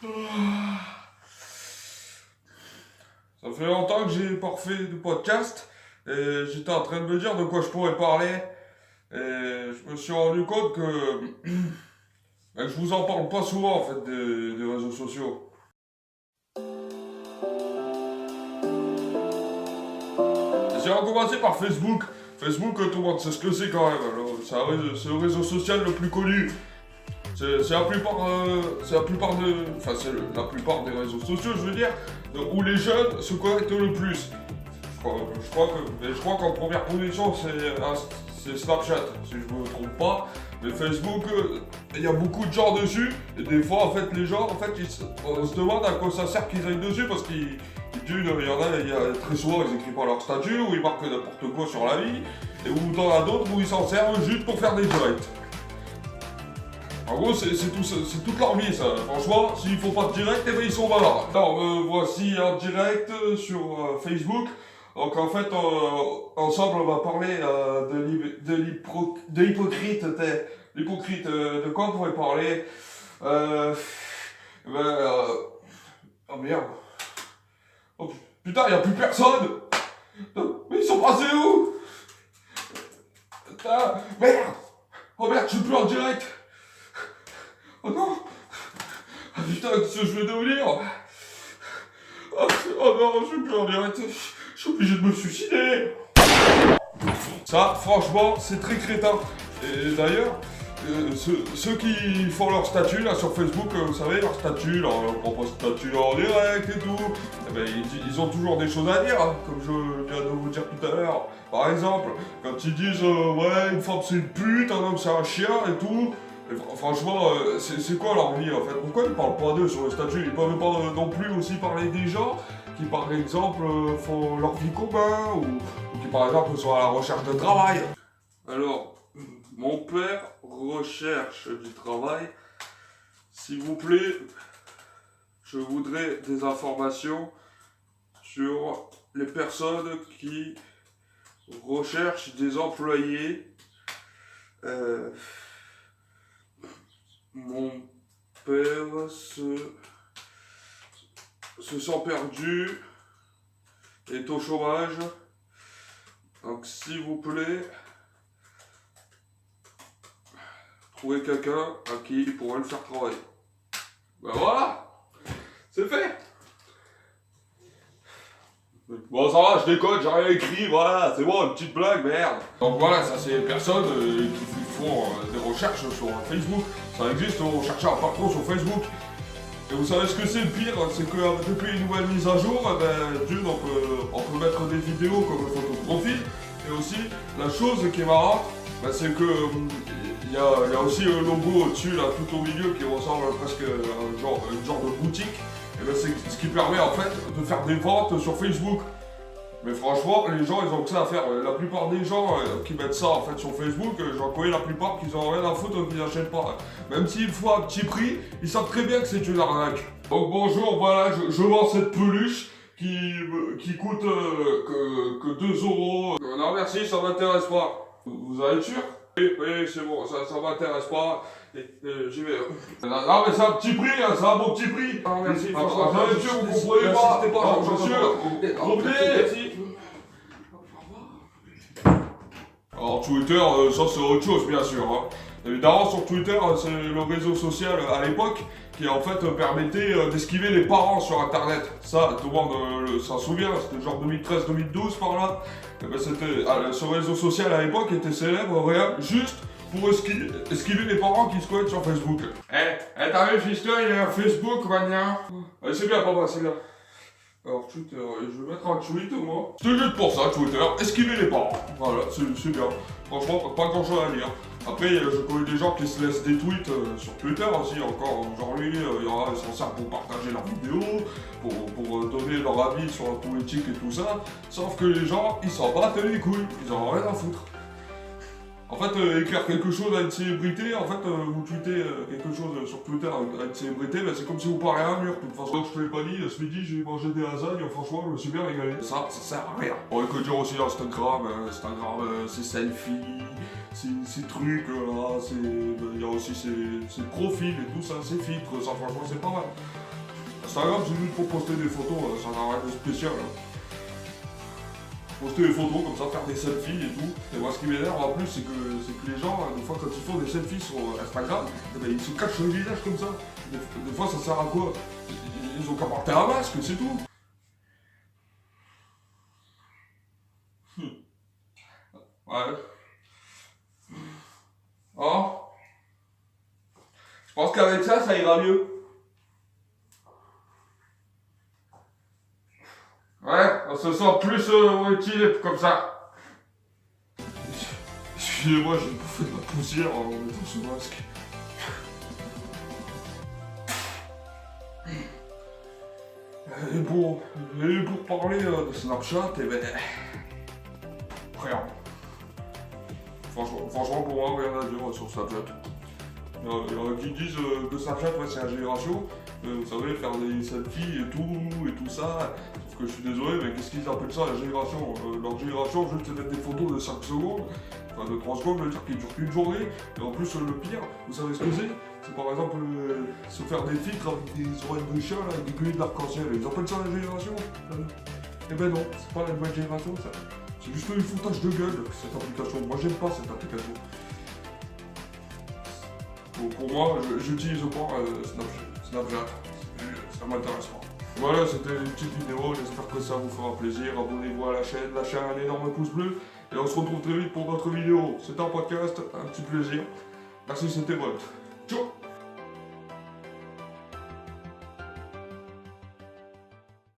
Ça fait longtemps que j'ai pas refait de podcast et j'étais en train de me dire de quoi je pourrais parler et je me suis rendu compte que, ben, je vous en parle pas souvent en fait des réseaux sociaux. J'ai commencé par Facebook. Facebook, tout le monde sait ce que c'est quand même. C'est le réseau social le plus connu. C'est la plupart, enfin la plupart des réseaux sociaux, je veux dire, où les jeunes se connectent le plus. Je crois qu'en première position c'est Snapchat, si je me trompe pas. Mais Facebook, il y a beaucoup de gens dessus, et des fois en fait les gens, on se demande à quoi ça sert qu'ils aillent dessus parce qu'il y a très souvent ils écrivent pas leur statut, ou ils marquent n'importe quoi sur la vie, et où t'en as d'autres où ils s'en servent juste pour faire des directs. En gros, c'est toute leur vie, ça. Franchement, s'ils font pas de direct, eh ben ils sont malades. Alors, voici un direct sur Facebook. Donc, en fait, ensemble, on va parler de l'hypocrite. L'hypocrite, de quoi on pourrait parler oh merde. Oh putain, y a plus personne. Mais ils sont passés où? Putain, merde. Oh merde, je suis plus en direct. Oh non! Ah putain, qu'est-ce que je vais devenir? Oh non, je suis plus en direct. Je suis obligé de me suicider. Ça, franchement, c'est très crétin. Et d'ailleurs, ceux qui font leur statut là sur Facebook, vous savez, leur statut, leur propre statut en direct et tout, eh ben, ils ont toujours des choses à dire, hein, comme je viens de vous dire tout à l'heure. Par exemple, quand ils disent ouais, une femme c'est une pute, un homme c'est un chien et tout. Et franchement, c'est quoi leur vie en fait? Pourquoi ils parlent pas d'eux sur le statut? Ils peuvent pas non plus aussi parler des gens qui par exemple font leur vie commun ou qui par exemple sont à la recherche de travail. Alors, mon père recherche du travail. S'il vous plaît, je voudrais des informations sur les personnes qui recherchent des employés. Mon père se sent perdu, est au chômage, donc s'il vous plaît, trouvez quelqu'un à qui il pourrait le faire travailler. Ben voilà, c'est fait. Bon ça va, je déconne, j'ai rien écrit, voilà, c'est bon, une petite blague, merde. Donc voilà, ça c'est les personnes qui font des recherches sur Facebook. Ça existe, on cherche un patron sur Facebook. Et vous savez ce que c'est le pire? C'est que depuis les nouvelles mises à jour, on peut mettre des vidéos comme photo de profil. Et aussi, la chose qui est marrante, c'est que il y a aussi un logo au-dessus, là, tout au milieu, qui ressemble presque à une genre de boutique. Et c'est ce qui permet en fait de faire des ventes sur Facebook. Mais franchement, les gens, ils ont que ça à faire. La plupart des gens qui mettent ça en fait sur Facebook, j'en connais la plupart qui ont rien à foutre, qui n'achètent pas. Même s'il faut un petit prix, ils savent très bien que c'est une arnaque. Donc bonjour, voilà, je vends cette peluche qui coûte que 2 euros. Non merci, ça m'intéresse pas. Vous êtes sûr? Oui, c'est bon, ça m'intéresse pas. J'y vais. Non mais c'est un petit prix, hein, c'est un bon petit prix. Non merci, monsieur, vous comprenez pas. Non, monsieur, comprenez. Alors Twitter, ça c'est autre chose bien sûr. Hein. Évidemment sur Twitter, c'est le réseau social à l'époque qui en fait permettait d'esquiver les parents sur internet. Ça, tout le monde s'en souvient, c'était genre 2013-2012 par là. Et ben, ce réseau social à l'époque était célèbre rien juste pour esquiver les parents qui se connectent sur Facebook. T'as vu fiston, il est à Facebook maintenant. C'est bien papa, c'est bien. Alors Twitter, je vais mettre un tweet moi. C'est juste pour ça, Twitter, esquiver les parents. Voilà, c'est bien. Franchement, pas grand chose à dire. Après, je connais des gens qui se laissent des tweets sur Twitter aussi, encore. Genre lui, il y en a, ils s'en servent pour partager leurs vidéos, pour donner leur avis sur la politique et tout ça. Sauf que les gens, ils s'en battent les couilles, ils en ont rien à foutre. En fait, écrire quelque chose à une célébrité, en fait, vous tweetez quelque chose sur Twitter à une célébrité, c'est comme si vous parlez à un mur. De toute façon, je te l'ai pas dit, ce midi j'ai mangé des lasagnes, franchement, je me suis bien régalé. Ça sert à rien. On peut dire aussi Instagram, c'est selfie, ces trucs là, il y a aussi ces profils et tout ça, ces filtres, ça franchement c'est pas mal. Instagram, c'est juste pour poster des photos, ça n'a rien de spécial. Hein. Poster des photos comme ça, faire des selfies et tout. Et moi, ce qui m'énerve en plus, c'est que les gens, des fois, quand ils font des selfies sur Instagram, ben, ils se cachent le visage comme ça. Des fois, ça sert à quoi? Ils ont qu'à porter un masque, c'est tout. Ouais. Oh. Je pense qu'avec ça, ça ira mieux. Ouais, on se sent plus utile comme ça. Excusez-moi, j'ai bouffé de la poussière en mettant ce masque. Et pour parler de Snapchat, eh ben... Rien. Franchement, pour moi, rien à dire sur Snapchat. Il y en a qui disent que Snapchat, ouais, c'est la génération. Vous savez, faire des selfies et tout ça. Sauf que je suis désolé, mais qu'est-ce qu'ils appellent ça, la génération? Leur génération, juste c'est mettre des photos de 5 secondes, enfin de 3 secondes, je veux dire, qui durent qu'une journée. Et en plus, le pire, vous savez ce que c'est? C'est par exemple se faire des filtres avec des oreilles de chat, là, avec des cueillets d'arc-en-ciel. Ils appellent ça la génération? Eh ben non, c'est pas la nouvelle génération, ça. C'est juste du foutage de gueule, cette application. Moi, j'aime pas cette application. Pour moi, j'utilise pas Snapchat. Ça m'intéresse pas. Voilà, c'était une petite vidéo. J'espère que ça vous fera plaisir. Abonnez-vous à la chaîne, lâchez un énorme pouce bleu. Et on se retrouve très vite pour d'autres vidéos. C'était un podcast, un petit plaisir. Merci, c'était Volt. Ciao.